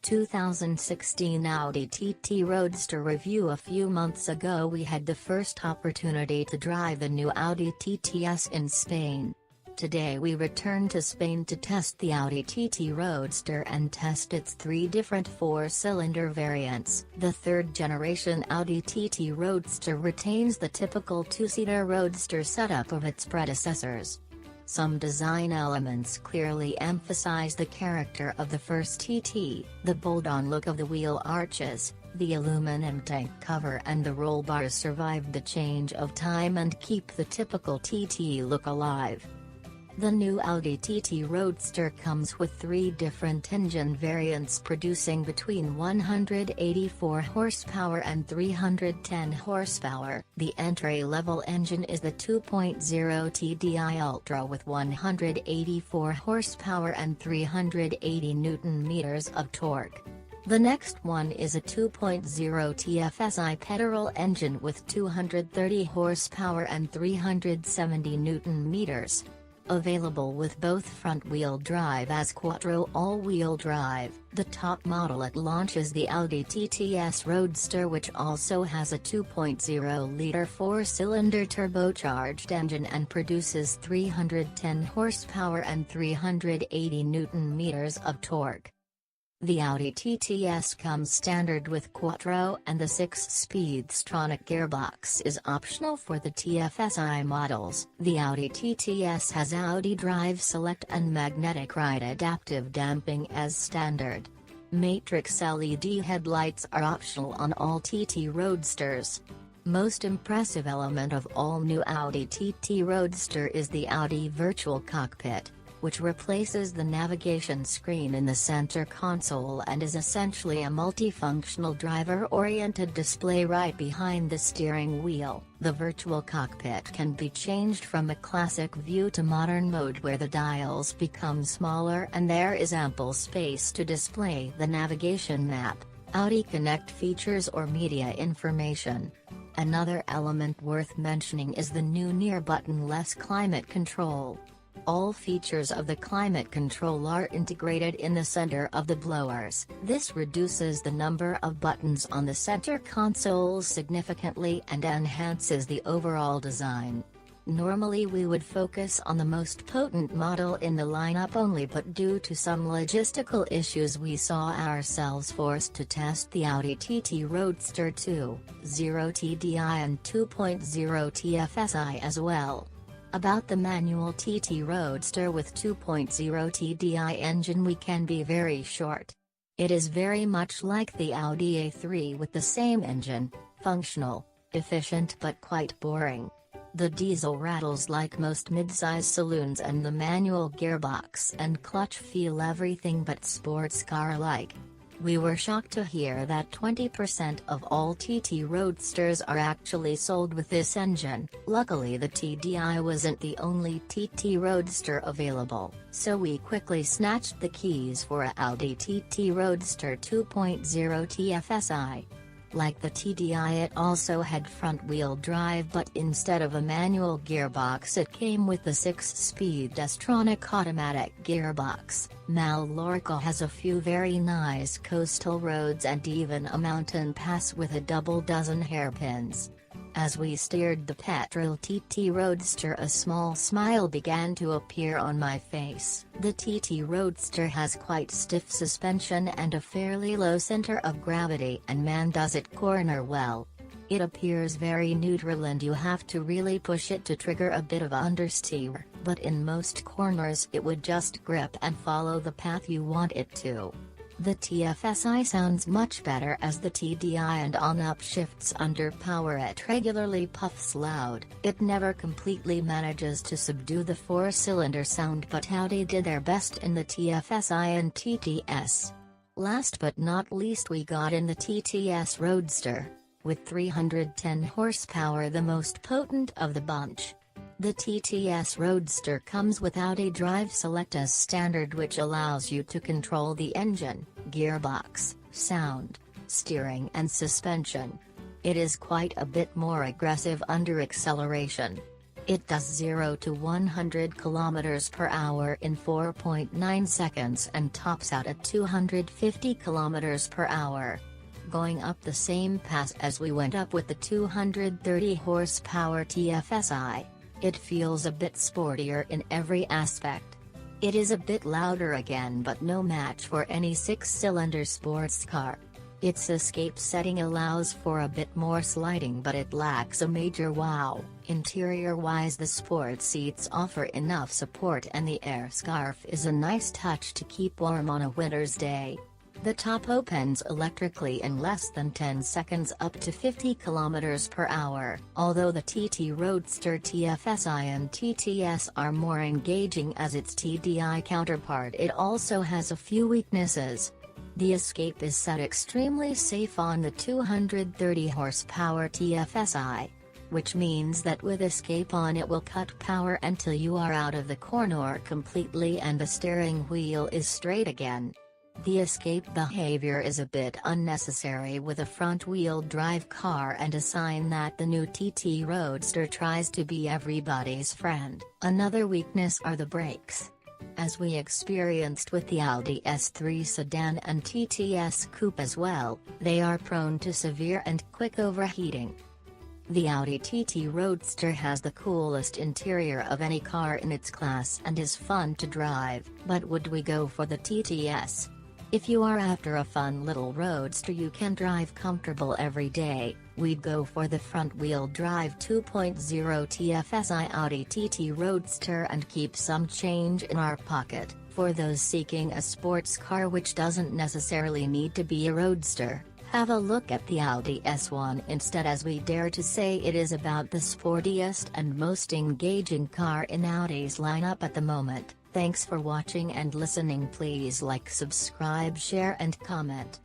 2016 Audi TT Roadster review. A few months ago we had the first opportunity to drive the new Audi TTS in Spain. Today we return to Spain to test the Audi TT Roadster and test its three different four-cylinder variants. The third-generation Audi TT Roadster retains the typical two-seater Roadster setup of its predecessors. Some design elements clearly emphasize the character of the first TT, the bolt-on look of the wheel arches, the aluminum tank cover and the roll bars survived the change of time and keep the typical TT look alive. The new Audi TT Roadster comes with three different engine variants producing between 184 horsepower and 310 horsepower. The entry-level engine is the 2.0 TDI Ultra with 184 horsepower and 380 Nm of torque. The next one is a 2.0 TFSI petrol engine with 230 horsepower and 370 Nm. Available with both front-wheel drive as Quattro all-wheel drive. The top model at launch is the Audi TTS Roadster, which also has a 2.0-liter four-cylinder turbocharged engine and produces 310 horsepower and 380 Nm of torque. The Audi TTS comes standard with Quattro and the 6-speed Stronic gearbox is optional for the TFSI models. The Audi TTS has Audi Drive Select and Magnetic Ride Adaptive Damping as standard. Matrix LED headlights are optional on all TT Roadsters. Most impressive element of all new Audi TT Roadster is the Audi Virtual Cockpit, which replaces the navigation screen in the center console and is essentially a multifunctional driver-oriented display right behind the steering wheel. The virtual cockpit can be changed from a classic view to modern mode where the dials become smaller and there is ample space to display the navigation map, Audi Connect features or media information. Another element worth mentioning is the new near button-less climate control. All features of the climate control are integrated in the center of the blowers. This reduces the number of buttons on the center console significantly and enhances the overall design. Normally we would focus on the most potent model in the lineup only, but due to some logistical issues we saw ourselves forced to test the Audi TT Roadster 2.0 TDI and 2.0 TFSI as well. About the manual TT Roadster with 2.0 TDI engine we can be very short. It is very much like the Audi A3 with the same engine, functional, efficient but quite boring. The diesel rattles like most midsize saloons and the manual gearbox and clutch feel everything but sports car-like. We were shocked to hear that 20% of all TT Roadsters are actually sold with this engine. Luckily the TDI wasn't the only TT Roadster available, so we quickly snatched the keys for a Audi TT Roadster 2.0 TFSI. Like the TDI, it also had front-wheel drive, but instead of a manual gearbox it came with the 6-speed Stronic automatic gearbox. Mallorca has a few very nice coastal roads and even a mountain pass with a double dozen hairpins. As we steered the petrol TT Roadster, a small smile began to appear on my face. The TT Roadster has quite stiff suspension and a fairly low center of gravity, and man does it corner well. It appears very neutral and you have to really push it to trigger a bit of understeer, but in most corners it would just grip and follow the path you want it to. The TFSI sounds much better as the TDI and on upshifts under power it regularly puffs loud. It never completely manages to subdue the four-cylinder sound, but Audi did their best in the TFSI and TTS. Last but not least we got in the TTS Roadster, with 310 horsepower, the most potent of the bunch. The TTS Roadster comes with Audi Drive Select as standard, which allows you to control the engine, gearbox, sound, steering and suspension. It is quite a bit more aggressive under acceleration. It does 0 to 100 km per hour in 4.9 seconds and tops out at 250 km per hour. Going up the same pass as we went up with the 230 horsepower TFSI, it feels a bit sportier in every aspect. It is a bit louder again, but no match for any 6-cylinder sports car. Its escape setting allows for a bit more sliding, but it lacks a major wow. Interior-wise, the sport seats offer enough support and the air scarf is a nice touch to keep warm on a winter's day. The top opens electrically in less than 10 seconds up to 50 km per hour. Although the TT Roadster TFSI and TTS are more engaging as its TDI counterpart, it also has a few weaknesses. The escape is set extremely safe on the 230 horsepower TFSI, which means that with escape on it will cut power until you are out of the corner completely and the steering wheel is straight again. The escape behavior is a bit unnecessary with a front-wheel drive car and a sign that the new TT Roadster tries to be everybody's friend. Another weakness are the brakes. As we experienced with the Audi S3 sedan and TTS coupe as well, they are prone to severe and quick overheating. The Audi TT Roadster has the coolest interior of any car in its class and is fun to drive, but would we go for the TTS? If you are after a fun little roadster you can drive comfortable every day, we'd go for the front-wheel drive 2.0 TFSI Audi TT Roadster and keep some change in our pocket. For those seeking a sports car which doesn't necessarily need to be a roadster, have a look at the Audi S1 instead, as we dare to say it is about the sportiest and most engaging car in Audi's lineup at the moment. Thanks for watching and listening. Please like, subscribe, share and comment.